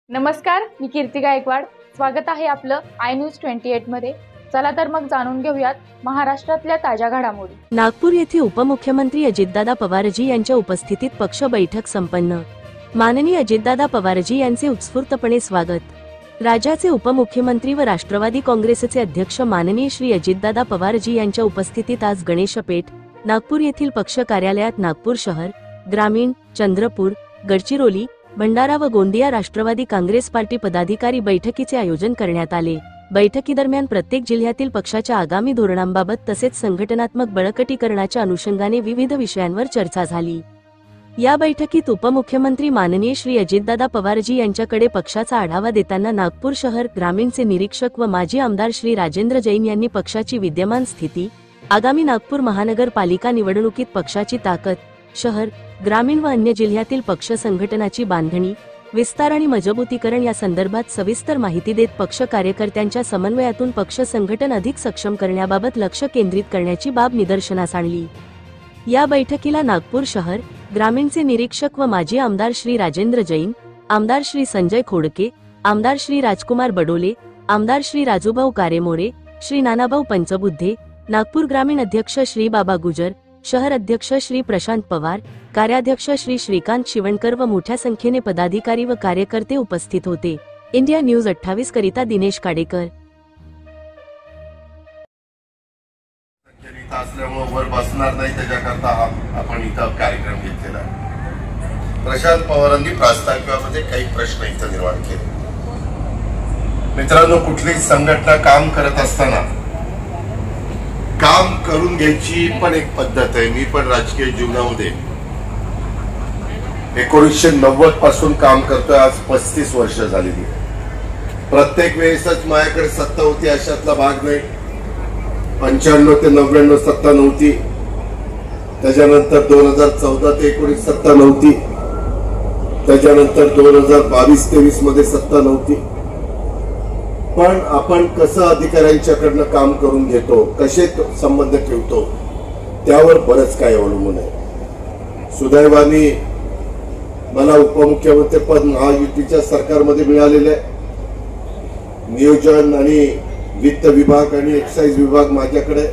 नमस्कार, मी कीर्ती गायकवाड. स्वागत आहे आपलं आय न्यूज 28 मध्ये. चला तर मग जाणून घेऊयात महाराष्ट्रातल्या ताज्या घडामोडी. नागपूर येथे उपमुख्यमंत्री अजितदादा पवारजी यांच्या उपस्थितीत पक्ष बैठक संपन्न. माननीय अजितदादा पवारजी यांचे उत्स्फूर्तपणे स्वागत. राज्याचे उपमुख्यमंत्री व राष्ट्रवादी काँग्रेसचे अध्यक्ष माननीय श्री अजितदादा पवारजी यांच्या उपस्थितीत आज गणेशपेठ, नागपूर येथील पक्ष कार्यालयात नागपूर शहर, ग्रामीण, चंद्रपूर, गडचिरोली, भंडारा व गोंदिया राष्ट्रवादी काँग्रेस पार्टी पदाधिकारी बैठकीचे आयोजन करण्यात आले. बैठकीदरम्यान प्रत्येक जिल्ह्यातील पक्षाच्या आगामी धोरणांबाबत तसेच संघटनात्मक बळकटीकरणाच्या अनुषंगाने विविध विषयांवर चर्चा झाली. या बैठकीत उपमुख्यमंत्री माननीय श्री अजितदादा पवारजी यांच्याकडे पक्षाचा आढावा देताना नागपूर शहर ग्रामीणचे निरीक्षक व माजी आमदार श्री राजेंद्र जैन यांनी पक्षाची विद्यमान स्थिती, आगामी नागपूर महानगरपालिका निवडणुकीत पक्षाची ताकद, शहर, ग्रामीण व अन्य जिल्ह्यातील पक्ष संघटनाची बांधणी, विस्तार आणि मजबूतीकरण या संदर्भात सविस्तर माहिती देत पक्ष कार्यकर्त्यांच्या समन्वयातून पक्ष संघटन अधिक सक्षम करण्याबाबत लक्ष केंद्रित करण्याची बाब निदर्शनास आणली. या बैठकीला नागपूर शहर, ग्रामीणचे निरीक्षक व माजी आमदार श्री राजेंद्र जैन, आमदार श्री संजय खोडके, आमदार श्री राजकुमार बडोले, आमदार श्री राजूभाऊ कारेमोरे, श्री नानाभाऊ पंचबुद्धे, नागपूर ग्रामीण अध्यक्ष श्री बाबा गुजर, शहर अध्यक्ष श्री प्रशांत पवार, कार्याध्यक्ष श्री श्रीकांत शिवणकर व मोठ्या संख्येने पदाधिकारी व कार्यकर्ते उपस्थित होते. इंडिया न्यूज 28 करिता दिनेश काडेकर. वर बसणार नाही त्याच्याकरता आपण इथं कार्यक्रम घेतलेला. प्रशांत पवारांनी प्रास्ताविकामध्ये काही प्रश्न इथं निर्माण केले. मित्रांनो, कुठलीही संघटना काम करत असताना काम करून घ्यायची पण एक पद्धत आहे. मी पण राजकीय जीवनामध्ये 1990 पासून काम करतोय. आज 35 वर्ष झालेली. प्रत्येक वेळेसच माझ्याकडे सत्ता होती अशातला भाग नाही. 95 ते 99 सत्ता नव्हती. त्याच्यानंतर 2014 ते 19 सत्ता नव्हती. त्याच्यानंतर 2022-23 मध्ये सत्ता नव्हती. पण आपण कसं अधिकाऱ्यांच्याकडनं काम करून घेतो, कसे संबंध ठेवतो, त्यावर बरंच काय अवलंबून आहे. सुदैवाने मला उपमुख्यमंत्री पद महायुतीच्या सरकारमध्ये मिळालेलं आहे. नियोजन आणि वित्त विभाग आणि एक्साइज विभाग माझ्याकडे